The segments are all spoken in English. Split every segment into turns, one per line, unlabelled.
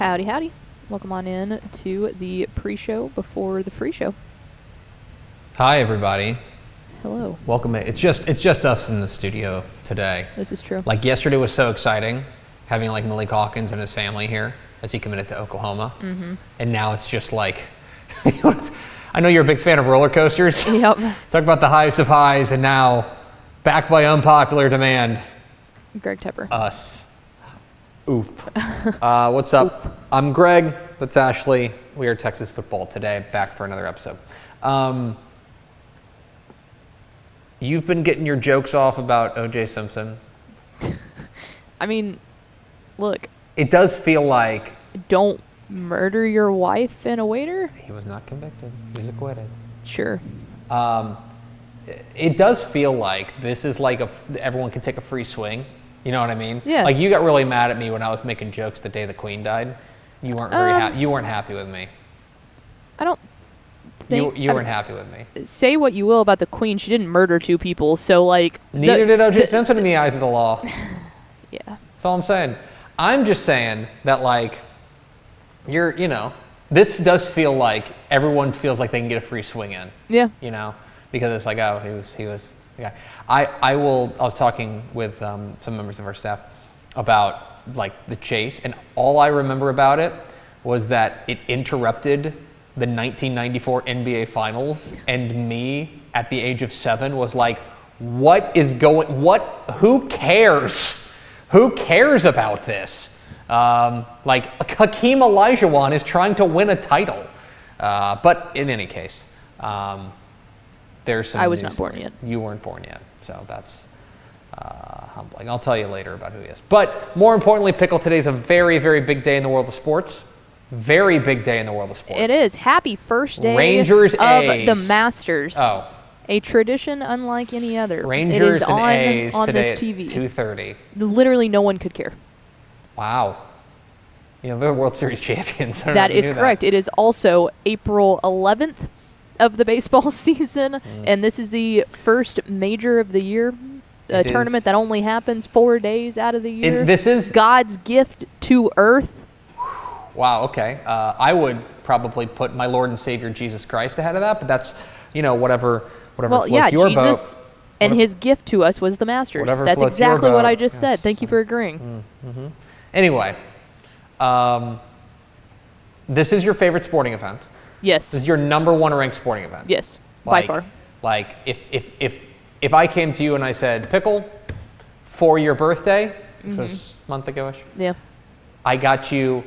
Howdy, howdy. Welcome on in to the pre-show before the free show.
Hi, everybody.
Hello.
Welcome. It's just us in the studio today.
This is true.
Like yesterday was so exciting, having like Malik Hawkins and his family here as he committed to Oklahoma. Mm-hmm. And now it's just like, I know you're a big fan of roller coasters.
Yep.
Talk about the highest of highs, and now back by unpopular demand.
Greg Tepper.
Us. Oof. What's up? Oof. I'm Greg. That's Ashley. We are Texas Football Today, back for another episode. You've been getting your jokes off about O.J. Simpson.
I mean, look.
It does feel like...
Don't murder your wife and a waiter?
He was not convicted. He was acquitted.
Sure.
It does feel like this is like everyone can take a free swing. You know what I mean?
Yeah.
Like you got really mad at me when I was making jokes the day the Queen died. You weren't very you weren't happy with me.
I don't think...
You weren't happy with me.
Say what you will about the Queen. She didn't murder two people, so like...
Neither did O.J. Simpson in the eyes of the law.
Yeah.
That's all I'm saying. I'm just saying that like, this does feel like everyone feels like they can get a free swing in.
Yeah.
You know, because it's like, oh, he was the guy. I was talking with some members of our staff about like the chase, and all I remember about it was that it interrupted the 1994 NBA Finals, and me at the age of 7 was like, who cares? Who cares about this? Like Hakeem Olajuwon is trying to win a title. But in any case, there's some
I was
news
not born
for you.
yet.
You weren't born yet, so that's humbling. I'll tell you later about who he is. But more importantly, Pickle, today's a very, very big day in the world of sports. Very big day in the world of sports.
It is. Happy first day
Rangers
of
A's.
the Masters.
Oh.
A tradition unlike any other.
Rangers
it is
and A's
on
today
this
at
TV.
2:30.
Literally no one could care.
Wow. You know, they're World Series champions.
That is correct. It is also April 11th of the baseball season, and this is the first major of the year, a tournament that only happens 4 days out of the year.
This is
God's gift to Earth.
Wow, okay. I would probably put my Lord and Savior Jesus Christ ahead of that, but that's, whatever floats your
Jesus
boat.
And his gift to us was the Masters. That's exactly what I just said. Thank you for agreeing.
Mm-hmm. Anyway, this is your favorite sporting event.
Yes.
This is your number one ranked sporting event.
Yes, by far.
Like if I came to you and I said, Pickle, for your birthday, which was a month ago-ish,
yeah,
I got you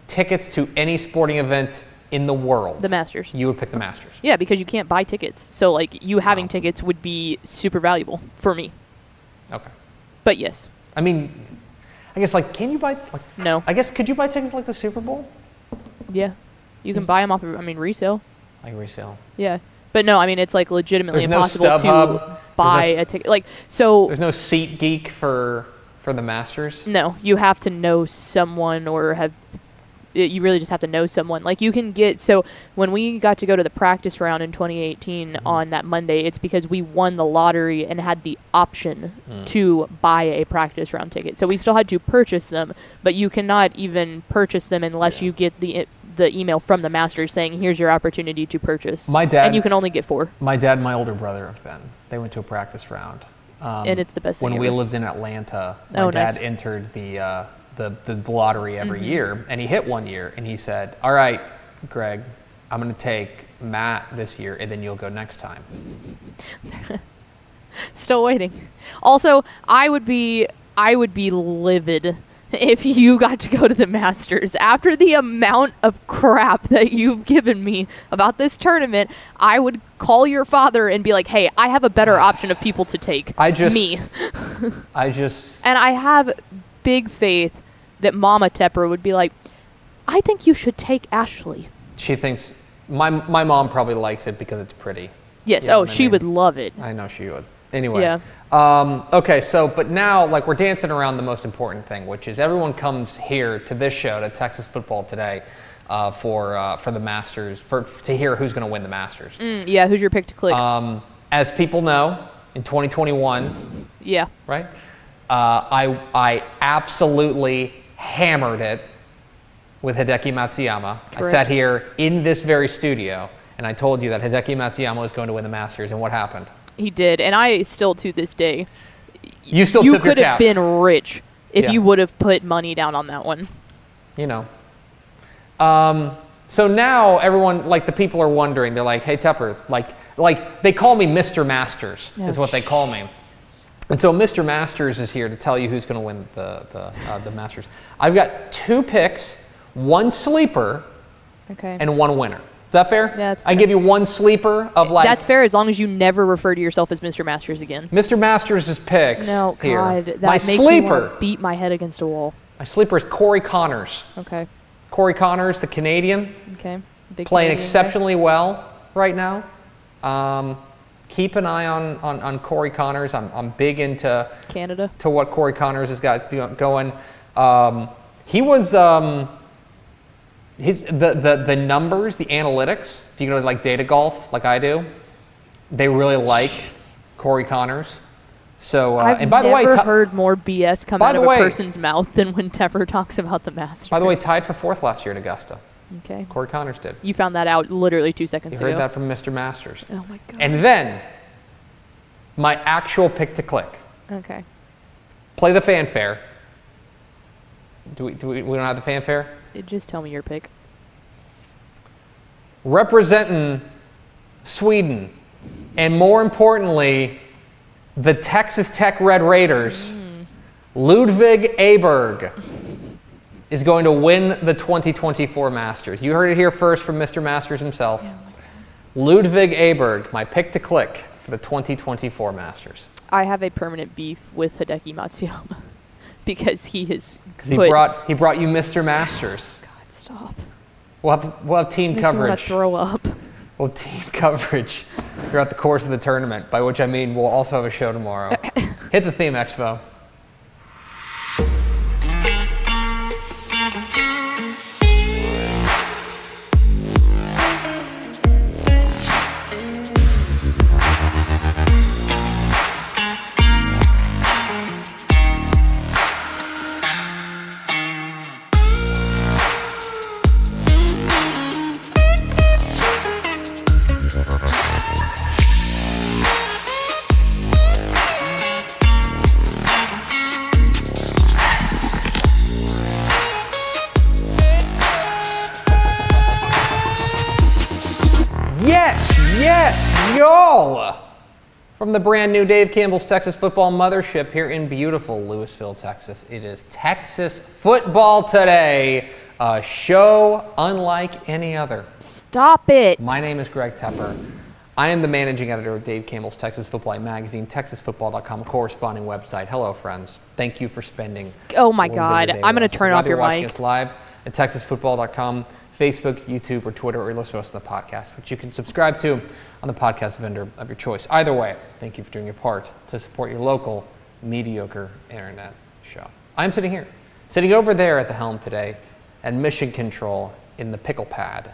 tickets to any sporting event in the world.
The Masters.
You would pick the Masters.
Yeah, because you can't buy tickets. So, like, you having tickets would be super valuable for me.
Okay.
But yes.
I mean, I guess, like, can you buy, like...
No.
I guess, could you buy tickets like the Super Bowl?
Yeah. You can buy them off of, resale.
Like resale.
Yeah. But no, it's, like, legitimately impossible
to
buy a ticket. Like, so...
There's no SeatGeek for the Masters?
No. You have to know someone or have... You really just have to know someone. Like, you can get... So, when we got to go to the practice round in 2018 on that Monday, it's because we won the lottery and had the option to buy a practice round ticket. So, we still had to purchase them, but you cannot even purchase them unless you get the email from the Masters saying, here's your opportunity to purchase.
My dad...
And you can only get 4.
My dad and my older brother have been. They went to a practice round.
And it's the best thing
When we
ever.
lived in Atlanta, my dad entered the lottery every year, and he hit one year, and he said, all right, Greg, I'm going to take Matt this year, and then you'll go next time.
Still waiting. Also, I would be livid if you got to go to the Masters. After the amount of crap that you've given me about this tournament, I would call your father and be like, hey, I have a better option of people to take. Me. And I have big faith that Mama Tepper would be like, I think you should take Ashley.
She thinks, my mom probably likes it because it's pretty.
Yes, she would love it.
I know she would. Anyway.
Yeah.
Okay, so, but now, like, we're dancing around the most important thing, which is everyone comes here to this show, to Texas Football Today, for the Masters, to hear who's going to win the Masters.
Yeah, who's your pick to click?
As people know, in 2021,
yeah,
right? I absolutely hammered it with Hideki Matsuyama.
Correct.
I sat here in this very studio, and I told you that Hideki Matsuyama was going to win the Masters, and what happened?
He did, and I still, to this day,
You still
you
tip your
could have
cap.
been rich if
Yeah.
you would have put money down on that one.
You know. So now everyone, like the people are wondering, they're like, hey Tepper, like they call me Mr. Masters is what they call me. And so Mr. Masters is here to tell you who's going to win the Masters. I've got 2 picks, 1 sleeper,
Okay.
and 1 winner. Is that fair?
Yeah, that's
I
fair.
give you 1 sleeper of like
That's fair as long as you never refer to yourself as Mr. Masters again.
Mr. Masters' picks.
No,
here.
God, that
My
makes me
sleeper.
want to beat my head against a wall.
My sleeper is Corey Connors.
Okay.
Corey Connors, the Canadian,
Okay. Big
playing
Canadian guy.
exceptionally well right now. Keep an eye on Corey Connors. I'm big into
Canada.
to what Corey Connors has got going. He was the numbers, the analytics. If you go to like data golf, like I do, they really like Corey Connors. So
I've
and by the way,
never heard more BS come
by
out
the
of a
way-
person's mouth than when Tepper talks about the Masters.
by the way, tied for 4th last year at Augusta.
Okay.
Corey Connors did.
You found that out literally 2 seconds
You
ago.
heard that from Mr. Masters.
Oh my God.
And then my actual pick to click.
Okay.
Play the fanfare. We don't have the fanfare?
Just tell me your pick.
Representing Sweden, and more importantly, the Texas Tech Red Raiders, Ludwig Aberg is going to win the 2024 Masters. You heard it here first from Mr. Masters himself. Ludwig Aberg, my pick to click for the 2024 Masters.
I have a permanent beef with Hideki Matsuyama because he has
Because he brought you Mr. Masters.
God, stop.
We'll have team
Makes me want
coverage.
to throw up.
We'll have team coverage throughout the course of the tournament, by which I mean we'll also have a show tomorrow. Hit the theme, Expo. Yes, y'all! From the brand new Dave Campbell's Texas Football Mothership here in beautiful Lewisville, Texas. It is Texas football today, a show unlike any other.
Stop it.
My name is Greg Tepper. I am the managing editor of Dave Campbell's Texas Football magazine, texasfootball.com, a corresponding website. Hello, friends. Thank you for spending.
Oh my
a little bit of
God.
your day
I'm
with
going to
us.
turn
Whether
off your
you're watching
mic.
us live at texasfootball.com, Facebook, YouTube, or Twitter, or listen to us on the podcast, which you can subscribe to on the podcast vendor of your choice. Either way, thank you for doing your part to support your local mediocre internet show. I'm sitting over there at the helm today at Mission Control in the Pickle Pad,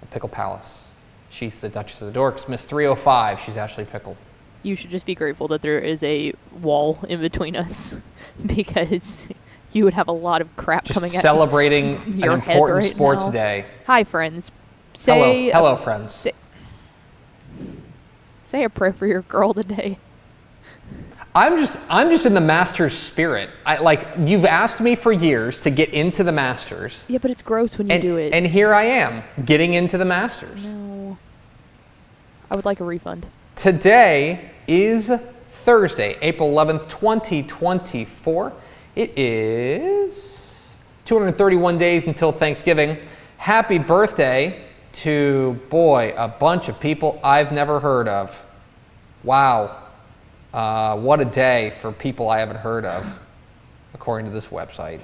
the Pickle Palace. She's the Duchess of the Dorks, Miss 305. She's Ashley Pickle.
You should just be grateful that there is a wall in between us because you would have a lot of crap
Just
coming
celebrating
at
an
your head
important
right
sports
now.
day.
Hi, friends. Say
Hello, friends.
Say a prayer for your girl today.
I'm just in the Masters spirit. You've asked me for years to get into the Masters.
Yeah, but it's gross when you do it.
And here I am, getting into the Masters.
No. I would like a refund.
Today is Thursday, April 11th, 2024. It is 231 days until Thanksgiving. Happy birthday to, boy, a bunch of people I've never heard of. Wow. What a day for people I haven't heard of, according to this website.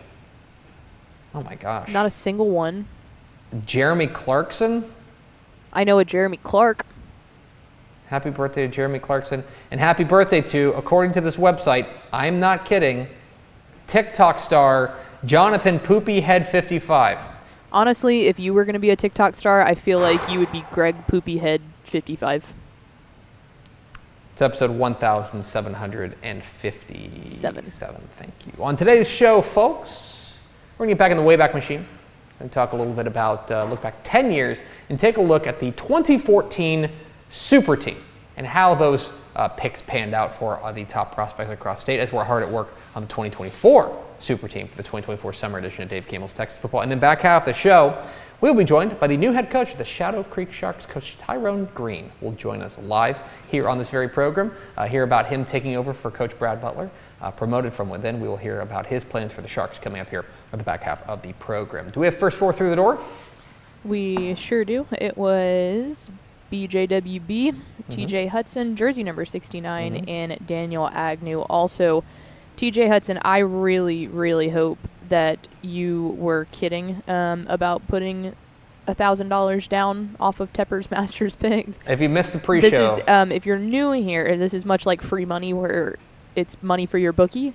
Oh my gosh.
Not a single one.
Jeremy Clarkson.
I know a Jeremy Clark.
Happy birthday to Jeremy Clarkson. And happy birthday to, according to this website, I'm not kidding, TikTok star Jonathan Poopy Head 55.
Honestly, if you were going to be a TikTok star, I feel like you would be Greg Poopy Head 55.
It's episode 1757. Thank you. On today's show, folks, we're going to get back in the Wayback Machine. and talk a little bit about, look back 10 years and take a look at the 2014 Super Team and how those picks panned out for the top prospects across state, as we're hard at work on the 2024 Super Team for the 2024 summer edition of Dave Campbell's Texas Football. And then back half of the show, we'll be joined by the new head coach of the Shadow Creek Sharks, Coach Tyrone Green, will join us live here on this very program. Hear about him taking over for Coach Brad Butler, promoted from within. We will hear about his plans for the Sharks coming up here at the back half of the program. Do we have first four through the door?
We sure do. It was BJWB, TJ Hudson, jersey number 69, and Daniel Agnew. Also, TJ Hudson, I really, really hope that you were kidding about putting $1,000 down off of Tepper's Masters pick.
If you missed the pre-show.
This is, if you're new here, this is much like free money where it's money for your bookie.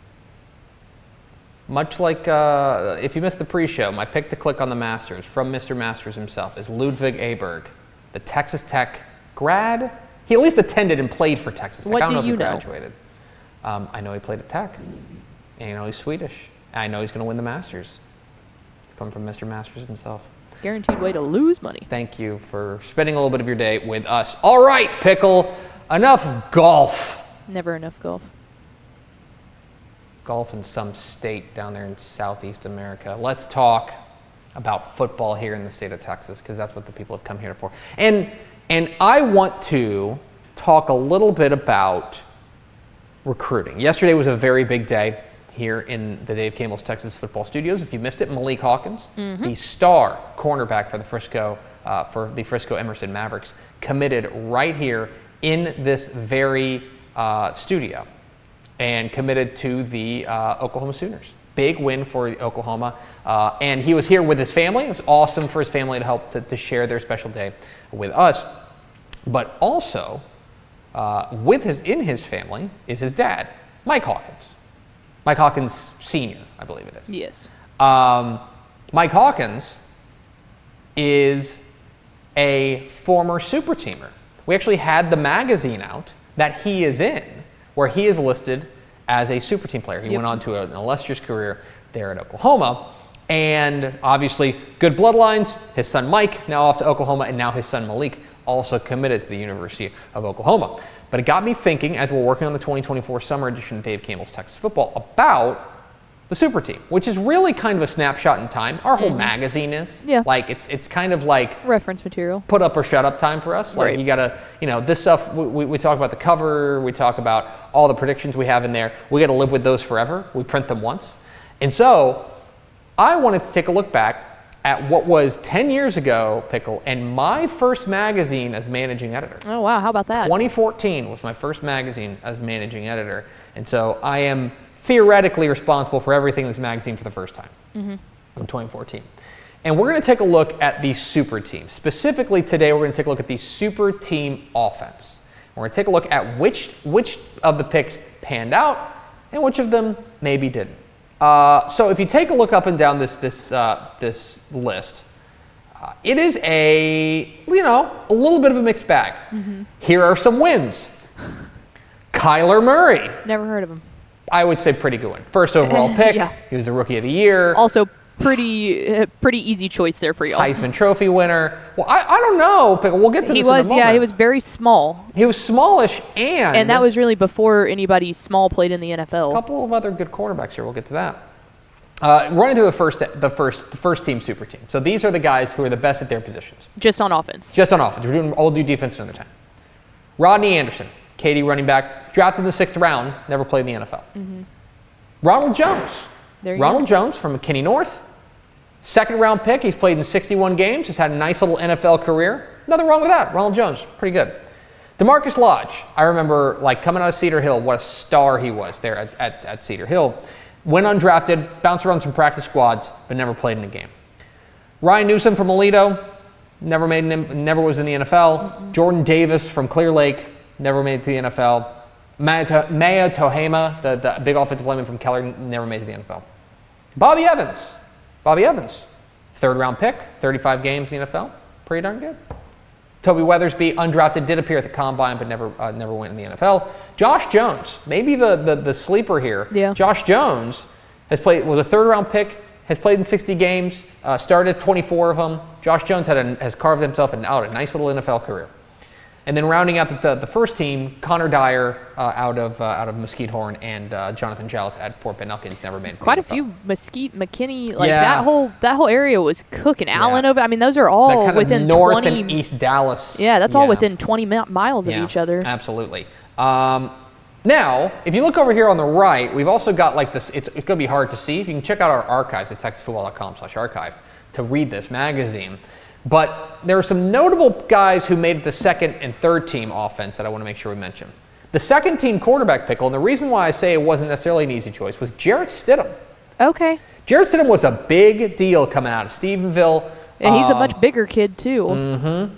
Much like if you missed the pre-show, my pick to click on the Masters from Mr. Masters himself is Ludwig Aberg, the Texas Tech grad. He at least attended and played for Texas Tech.
What
I don't
do
know if
you
he
know?
graduated. I know he played at Tech. And I know he's Swedish. And I know he's going to win the Masters. It's coming from Mr. Masters himself.
Guaranteed way to lose money.
Thank you for spending a little bit of your day with us. All right, Pickle, enough golf.
Never enough golf.
Golf in some state down there in Southeast America. Let's talk about football here in the state of Texas, because that's what the people have come here for. And I want to talk a little bit about recruiting. Yesterday was a very big day here in the Dave Campbell's Texas Football Studios. If you missed it, Malik Hawkins, the star cornerback for the Frisco Emerson Mavericks, committed right here in this very studio and committed to the Oklahoma Sooners. Big win for Oklahoma. And he was here with his family. It was awesome for his family to help to share their special day with us. But also, in his family is his dad, Mike Hawkins. Mike Hawkins Sr., I believe it is.
Yes.
Mike Hawkins is a former super teamer. We actually had the magazine out that he is in, where he is listed as a super team player. He went on to an illustrious career there at Oklahoma. And obviously, good bloodlines. His son Mike, now off to Oklahoma, and now his son Malik, also committed to the University of Oklahoma. But it got me thinking, as we're working on the 2024 summer edition of Dave Campbell's Texas Football, about the super team, which is really kind of a snapshot in time. Our whole magazine is.
Yeah.
Like, it's kind of like
Reference material.
put up or shut up time for us. Like,
Right.
you gotta, this stuff, we talk about the cover, we talk about all the predictions we have in there. We gotta live with those forever. We print them once. And so, I wanted to take a look back at what was 10 years ago, Pickle, and my first magazine as managing editor.
Oh, wow. How about that?
2014 was my first magazine as managing editor. And so I am theoretically responsible for everything in this magazine for the first time in 2014. And we're going to take a look at the super team. Specifically today, we're going to take a look at the super team offense. We're going to take a look at which of the picks panned out and which of them maybe didn't. So if you take a look up and down this list, it is a little bit of a mixed bag. Here are some wins. Kyler Murray.
Never heard of him.
I would say pretty good one. First overall pick.
Yeah.
He was the rookie of the year.
Also, pretty easy choice there for y'all.
Heisman Trophy winner. Well, I don't know. Pickle. We'll get to this in a moment.
He was very small.
He was smallish, and
that was really before anybody small played in the NFL.
A couple of other good quarterbacks here. We'll get to that. Running through the first team super team. So these are the guys who are the best at their positions.
Just on offense.
Just on offense. We'll do defense another time. Rodney Anderson, Katy running back, drafted in the 6th round, never played in the NFL. Ronald Jones. Ronald Jones from McKinney North. 2nd round pick. He's played in 61 games. He's had a nice little NFL career. Nothing wrong with that. Ronald Jones, pretty good. DeMarcus Lodge. I remember coming out of Cedar Hill, what a star he was there at Cedar Hill. Went undrafted, bounced around some practice squads, but never played in a game. Ryan Newsom from Aledo, never was in the NFL. Jordan Davis from Clear Lake, never made it to the NFL. Maya Tohama, the big offensive lineman from Keller, never made it to the NFL. Bobby Evans, 3rd round pick, 35 games in the NFL, pretty darn good. Toby Weathersby, undrafted, did appear at the Combine, but never went in the NFL. Josh Jones, maybe the sleeper here.
Yeah.
Josh Jones was a 3rd round pick has played in 60 games, started 24 of them. Josh Jones has carved himself out a nice little NFL career. And then rounding out the first team, Connor Dyer out of Mesquite Horn and Jonathan Giles at Fort Bend Elkins never made it.
Quite a few Mesquite, McKinney, like that whole area was cooking. Allen over. I mean, those are all
that kind
within
of north
20
and East Dallas.
Yeah, that's all within 20 miles of each other.
Absolutely. Now, if you look over here on the right, we've also got like this. It's going to be hard to see. You can check out our archives at texasfootball.com/archive to read this magazine. But there are some notable guys who made the second and third team offense that I want to make sure we mention. The second team quarterback pickle, and the reason why I say it wasn't necessarily an easy choice, was Jarrett Stidham.
Okay.
Jarrett Stidham was a big deal coming out of Stephenville.
And he's a much bigger kid, too.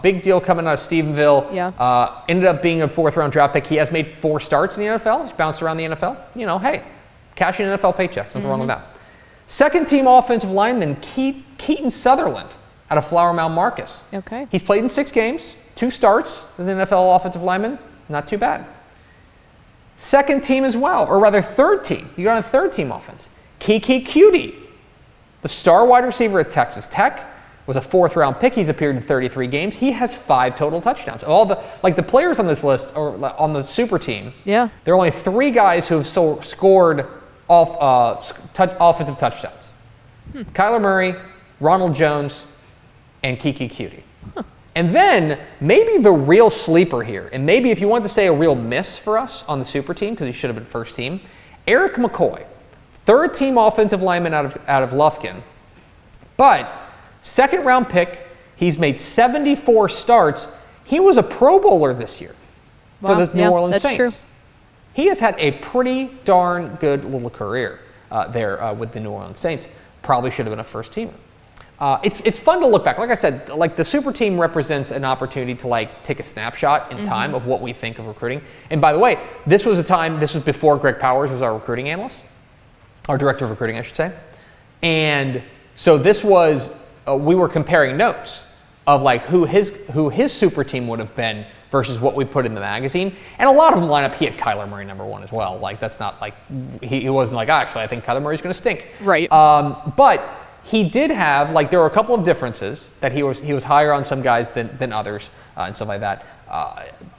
Big deal coming out of Stephenville.
Yeah.
Ended up being a fourth-round draft pick. He has made 4 starts in the NFL. He's bounced around the NFL. You know, hey, cashing an NFL paycheck. Nothing wrong with that. Second team offensive lineman, Keaton Sutherland, out of Flower Mound Marcus.
Okay.
He's played in 6 games, 2 starts as an NFL offensive lineman. Not too bad. Second team as well, or rather third team. You got a third team offense. Kiki Cutie, the star wide receiver at Texas Tech, was a 4th-round pick. He's appeared in 33 games. He has 5 total touchdowns. All the players on this list, or on the super team, there are only 3 guys who have scored offensive touchdowns. Kyler Murray, Ronald Jones, and Kiki Cutie. And then maybe the real sleeper here, and maybe if you want to say a real miss for us on the super team, because he should have been first team, Eric McCoy, 3rd team offensive lineman out of Lufkin, but 2nd round pick. He's made 74 starts. He was a Pro Bowler this year for the New Orleans Saints. True. He has had a pretty darn good little career there with the New Orleans Saints. Probably should have been a first teamer. It's fun to look back. Like I said, like the super team represents an opportunity to like take a snapshot in time of what we think of recruiting. And by the way, this was before Greg Powers was our recruiting analyst, our director of recruiting, I should say. And so this was, we were comparing notes of like who his super team would have been versus what we put in the magazine. And a lot of them line up. He had Kyler Murray number 1 as well. Like that's not like, he wasn't like, actually, I think Kyler Murray's going to stink.
Right.
But he did have, like, there were a couple of differences that he was higher on some guys than others and stuff like that.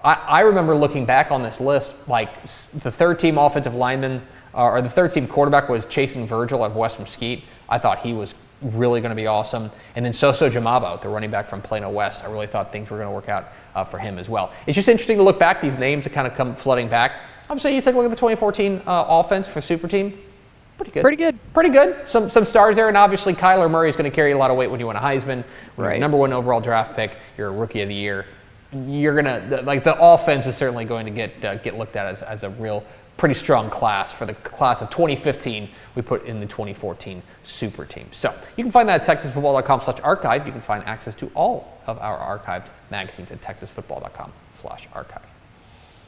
I remember looking back on this list, like the 3rd team offensive lineman or the 3rd team quarterback was Chasing Virgil out of West Mesquite. I thought he was really going to be awesome. And then Soso Jamabo, the running back from Plano West, I really thought things were going to work out for him as well. It's just interesting to look back, these names that kind of come flooding back. Obviously, you take a look at the 2014 offense for super team. Pretty good. Some stars there, and obviously Kyler Murray is going to carry a lot of weight when you win a Heisman. When you're number 1 overall draft pick, you're a rookie of the year. You're gonna the offense is certainly going to get looked at as a real pretty strong class for the class of 2015. We put in the 2014 super team. So you can find that at texasfootball.com/archive. You can find access to all of our archived magazines at texasfootball.com/archive.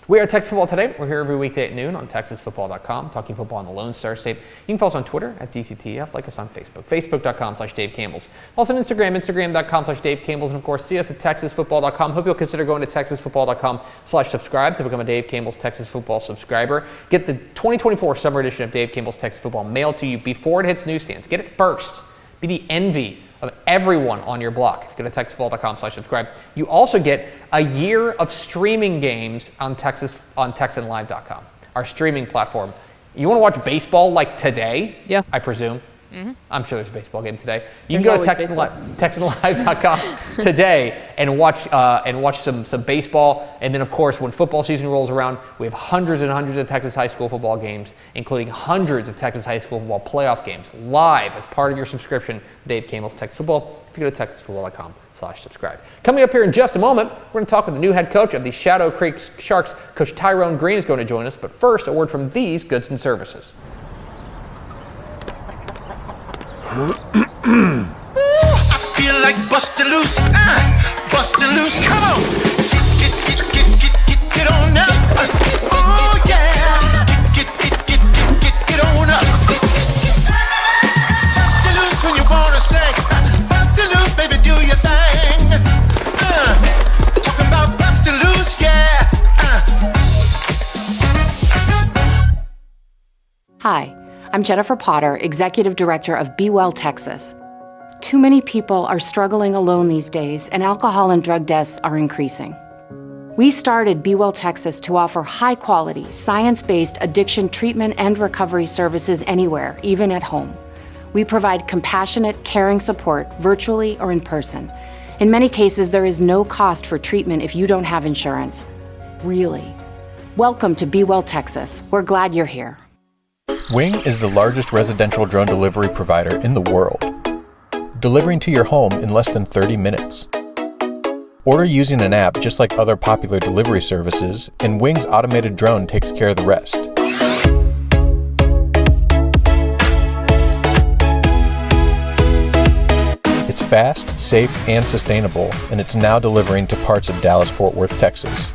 We are Texas Football Today. We're here every weekday at noon on texasfootball.com, talking football in the Lone Star State. You can follow us on Twitter at DCTF, like us on Facebook, facebook.com/Dave Campbell's. Also on Instagram, instagram.com/Dave Campbell's, and of course, see us at texasfootball.com. Hope you'll consider going to texasfootball.com/subscribe to become a Dave Campbell's Texas Football subscriber. Get the 2024 summer edition of Dave Campbell's Texas Football mailed to you before it hits newsstands. Get it first. Be the envy of everyone on your block. If you go to texasfootball.com/subscribe, you also get a year of streaming games on TexanLive.com, our streaming platform. You want to watch baseball like today? Yeah. I presume. I'm sure there's a baseball game today. You can go to TexanLive.com today and watch some baseball. And then, of course, when football season rolls around, we have hundreds and hundreds of Texas high school football games, including hundreds of Texas high school football playoff games live as part of your subscription to Dave Campbell's Texas Football. If you go to texasfootball.com/subscribe. Coming up here in just a moment, we're going to talk with the new head coach of the Shadow Creek Sharks. Coach Tyrone Green is going to join us. But first, a word from these goods and services.
I feel like bustin' loose, bustin' loose. Come on, get on up. Oh yeah, get on up. Bustin' loose when you wanna sing. Bustin' loose, baby, do your thing. Talking about bustin' loose, yeah.
Hi, I'm Jennifer Potter, Executive Director of Be Well Texas. Too many people are struggling alone these days, and alcohol and drug deaths are increasing. We started Be Well Texas to offer high-quality, science-based addiction treatment and recovery services anywhere, even at home. We provide compassionate, caring support virtually or in person. In many cases, there is no cost for treatment if you don't have insurance. Really. Welcome to Be Well Texas. We're glad you're here.
Wing is the largest residential drone delivery provider in the world, delivering to your home in less than 30 minutes. Order using an app just like other popular delivery services, and Wing's automated drone takes care of the rest. It's fast, safe, and sustainable, and it's now delivering to parts of Dallas-Fort Worth, Texas.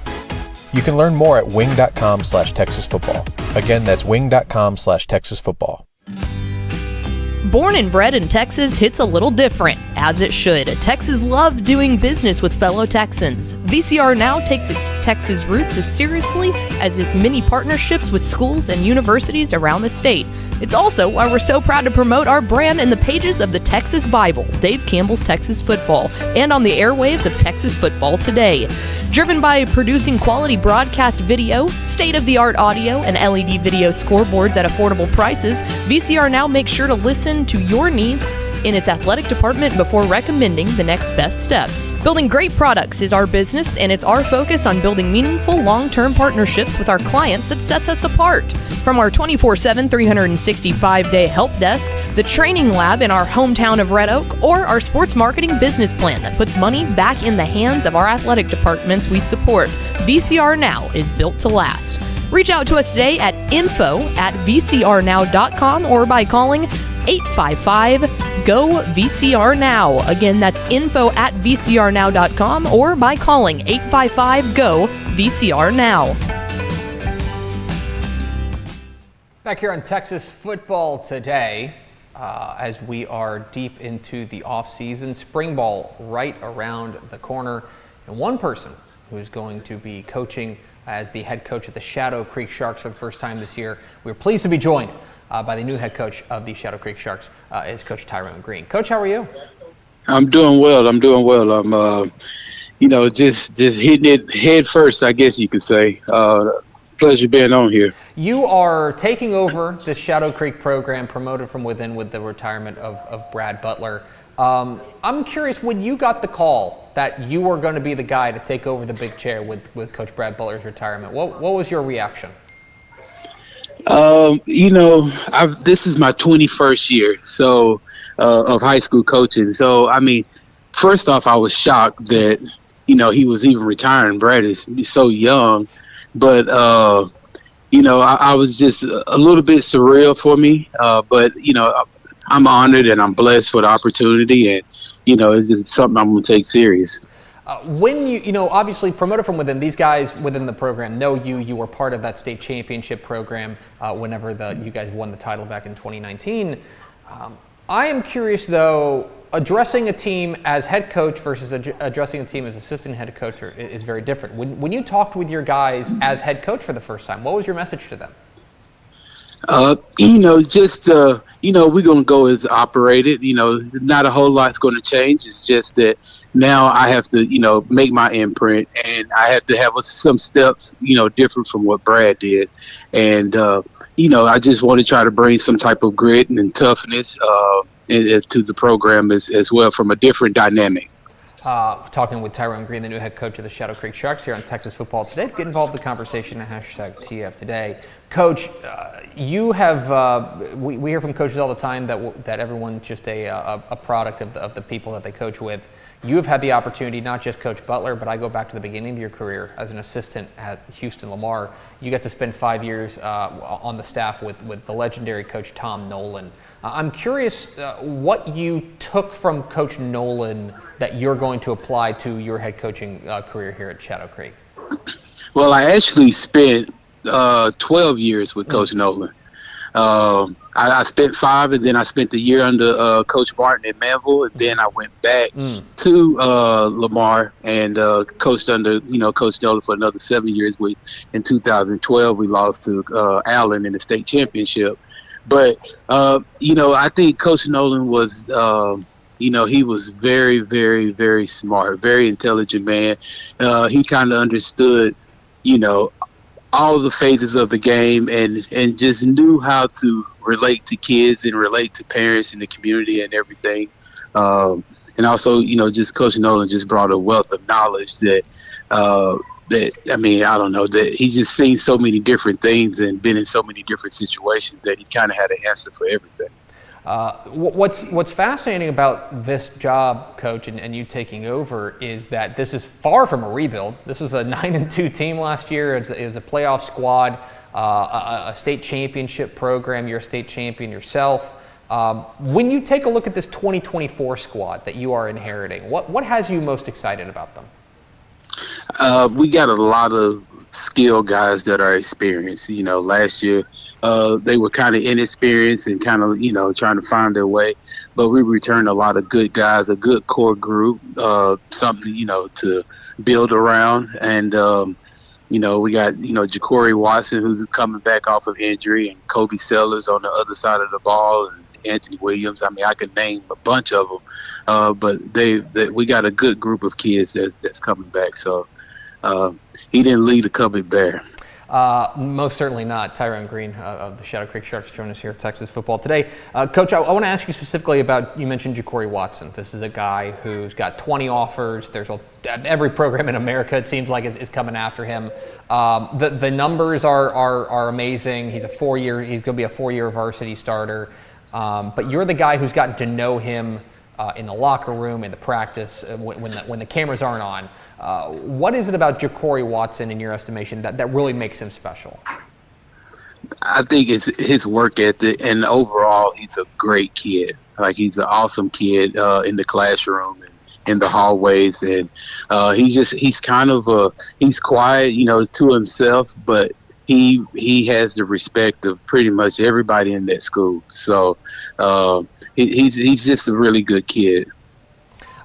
You can learn more at wing.com/TexasFootball. Again, that's wing.com/TexasFootball.
Born and bred in Texas hits a little different, as it should. Texans love doing business with fellow Texans. VCR Now takes its Texas roots as seriously as its many partnerships with schools and universities around the state. It's also why we're so proud to promote our brand in the pages of the Texas Bible, Dave Campbell's Texas Football, and on the airwaves of Texas Football Today. Driven by producing quality broadcast video, state-of-the-art audio, and LED video scoreboards at affordable prices, VCR Now makes sure to listen to your needs in its athletic department before recommending the next best steps. Building great products is our business, and it's our focus on building meaningful long-term partnerships with our clients that sets us apart. From our 24/7, 365-day help desk, the training lab in our hometown of Red Oak, or our sports marketing business plan that puts money back in the hands of our athletic departments we support, VCR Now is built to last. Reach out to us today at info@vcrnow.com or by calling 855-GO-VCR-NOW. Again, that's info@vcrnow.com or by calling 855-GO-VCR-NOW.
Back here on Texas Football Today, as we are deep into the off-season, spring ball right around the corner, and one person who is going to be coaching as the head coach of the Shadow Creek Sharks for the first time this year. We're pleased to be joined by the new head coach of the Shadow Creek Sharks, is Coach Tyrone Green. Coach, how are you?
I'm doing well. I'm just hitting it head first, I guess you could say. Pleasure being on here.
You are taking over the Shadow Creek program, promoted from within with the retirement of Brad Butler. I'm curious, when you got the call that you were going to be the guy to take over the big chair with Coach Brad Butler's retirement, what was your reaction?
This is my 21st year of high school coaching. So, I mean, first off, I was shocked that, he was even retiring. Brad is so young. But, I was just a little bit surreal for me. But, I'm honored and I'm blessed for the opportunity. And, it's just something I'm going to take serious.
When obviously promoted from within, these guys within the program know you were part of that state championship program whenever you guys won the title back in 2019. I am curious, though, addressing a team as head coach versus addressing a team as assistant head coach is very different. When you talked with your guys as head coach for the first time, what was your message to them?
We're going to go as operated. Not a whole lot's going to change. It's just that now I have to, make my imprint, and I have to have some steps, different from what Brad did. And, I just want to try to bring some type of grit and toughness to the program as well, from a different dynamic.
Talking with Tyrone Green, the new head coach of the Shadow Creek Sharks here on Texas Football Today. Get involved in the conversation at #TF Today. Coach, you have we hear from coaches all the time that everyone's just a product of the people that they coach with. You have had the opportunity, not just Coach Butler, but I go back to the beginning of your career as an assistant at Houston Lamar. You got to spend 5 years on the staff with the legendary Coach Tom Nolan. I'm curious what you took from Coach Nolan that you're going to apply to your head coaching career here at Shadow Creek.
Well, I actually spent 12 years with Coach Nolan. I spent 5, and then I spent the year under Coach Martin at Manville, and then I went back to Lamar and coached under Coach Nolan for another 7 years. In 2012, we lost to Allen in the state championship. But I think Coach Nolan was, he was very, very, very smart, very intelligent man. He kind of understood, all the phases of the game and just knew how to relate to kids and relate to parents in the community and everything. And also, just Coach Nolan just brought a wealth of knowledge that I don't know, that he's just seen so many different things and been in so many different situations that he kind of had an answer for everything.
What's fascinating about this job, Coach, and you taking over is that this is far from a rebuild. This was a 9-2 team last year. It was a playoff squad, a state championship program. You're a state champion yourself. When you take a look at this 2024 squad that you are inheriting, what has you most excited about them?
We got a lot of skilled guys that are experienced. Last year they were kind of inexperienced and kind of, trying to find their way. But we returned a lot of good guys, a good core group, something, to build around. And, we got, Ja'Cory Watson, who's coming back off of injury, and Kobe Sellers on the other side of the ball, and Anthony Williams. I could name a bunch of them, but we got a good group of kids that's coming back. So he didn't lead the cupboard bare.
Most certainly not. Tyrone Green of the Shadow Creek Sharks joining us here at Texas Football Today. Coach, I want to ask you specifically about, you mentioned Ja'Cory Watson. This is a guy who's got 20 offers. Every program in America, it seems like, is coming after him. The numbers are amazing. He's going to be a 4-year varsity starter. But you're the guy who's gotten to know him in the locker room, in the practice, when the cameras aren't on. What is it about Ja'Cory Watson, in your estimation, that really makes him special?
I think it's his work ethic, and overall, he's a great kid. Like, he's an awesome kid in the classroom and in the hallways, and he's kind of he's quiet, to himself, but he has the respect of pretty much everybody in that school. So he's just a really good kid.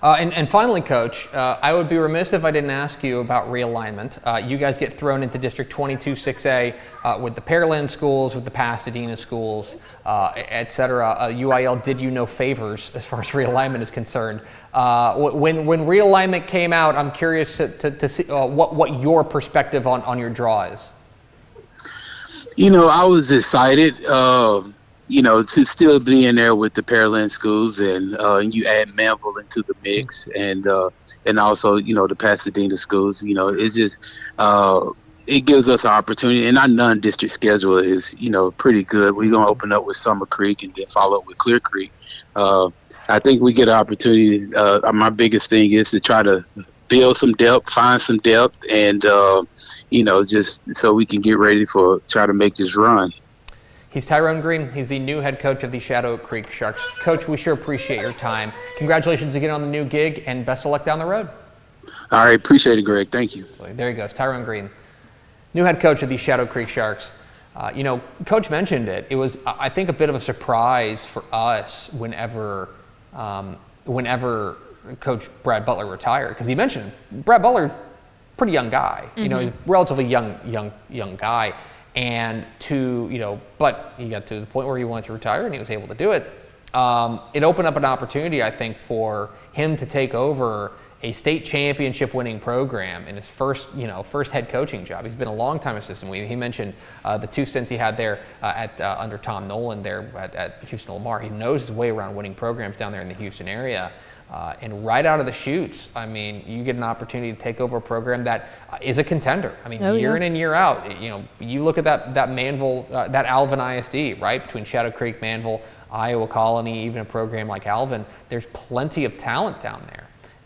And finally, Coach, I would be remiss if I didn't ask you about realignment. You guys get thrown into District 22 6A with the Pearland schools, with the Pasadena schools, et cetera. UIL did you no favors as far as realignment is concerned. When realignment came out, I'm curious to see what your perspective on your draw is.
I was excited, to still be in there with the Pearland schools, and you add Manville into the mix, and also, the Pasadena schools. It's just it gives us an opportunity, and our non-district schedule is, pretty good. We're going to open up with Summer Creek and then follow up with Clear Creek. I think we get an opportunity. My biggest thing is to try to build some depth, find some depth, and just so we can get ready try to make this run.
He's Tyrone Green. He's the new head coach of the Shadow Creek Sharks. Coach, we sure appreciate your time. Congratulations again on the new gig, and best of luck down the road.
All right, appreciate it, Greg. Thank you.
There he goes, Tyrone Green, new head coach of the Shadow Creek Sharks. Coach mentioned it. It was, I think, a bit of a surprise for us whenever Coach Brad Butler retired, because he mentioned Brad Butler's a pretty young guy. He's a relatively young guy. And but he got to the point where he wanted to retire, and he was able to do it. It opened up an opportunity, I think, for him to take over a state championship winning program in his first head coaching job. He's been a long time assistant. He mentioned the 2 stints he had there under Tom Nolan there at Houston Lamar. He knows his way around winning programs down there in the Houston area. And right out of the chutes, you get an opportunity to take over a program that is a contender. Year in and year out. You look at that Manville, that Alvin ISD, right, between Shadow Creek, Manville, Iowa Colony, even a program like Alvin. There's plenty of talent down there.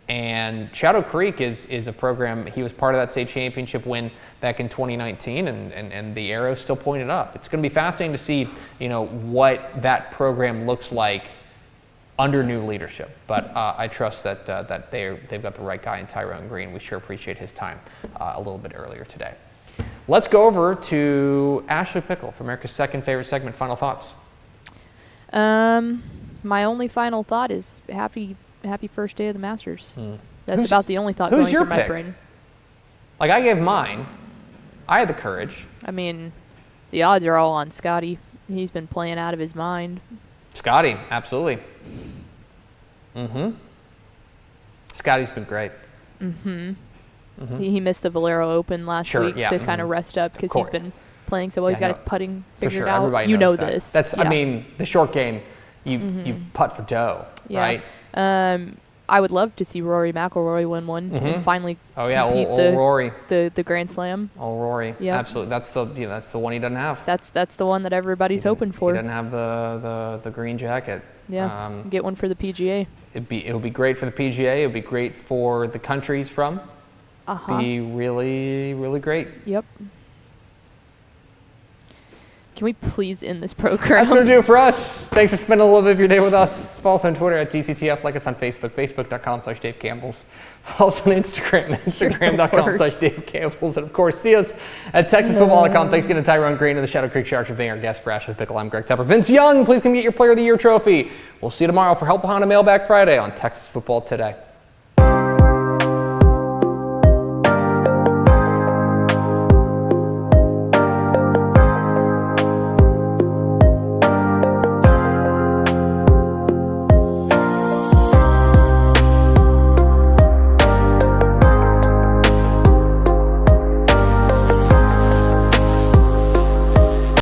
And Shadow Creek is a program. He was part of that state championship win back in 2019, and the arrow's still pointed up. It's going to be fascinating to see, what that program looks like under new leadership, but I trust that they've got the right guy in Tyrone Green. We sure appreciate his time a little bit earlier today. Let's go over to Ashley Pickle for America's second favorite segment. Final thoughts.
My only final thought is happy first day of the Masters. That's about the only thought going through my brain.
Like, I gave mine. I had the courage.
The odds are all on Scotty. He's been playing out of his mind.
Scotty, absolutely. Scotty's been great.
He missed the Valero Open last week to kind of rest up because he's
course.
been playing so well. He's got his putting figured out.
Everybody
You know
knows that.
this.
That's,
Yeah.
I mean, the short game, you putt for dough,
Yeah.
right?
I would love to see Rory McIlroy win one and finally
Oh yeah,
compete
old Rory.
the Grand Slam.
Old Rory.
Yep.
Absolutely. That's the one he doesn't have.
That's the one that everybody's hoping for.
He doesn't have the green jacket.
Yeah, get one for the PGA.
It would be great for the PGA. It would be great for the country he's from. Be really, really great.
Yep. Can we please end this
That's
program?
going to do it for us. Thanks for spending a little bit of your day with us. Follow us on Twitter at DCTF. Like us on Facebook, facebook.com/Dave Campbell's. Follow us on Instagram, instagram.com/Dave Campbell's. And of course, see us at TexasFootball.com. Thanks again to Tyrone Green of the Shadow Creek Sharks for being our guest. For Ashley Pickle, I'm Greg Tepper. Vince Young, please come get your Player of the Year trophy. We'll see you tomorrow for Help Behind a Mailbag Friday on Texas Football Today.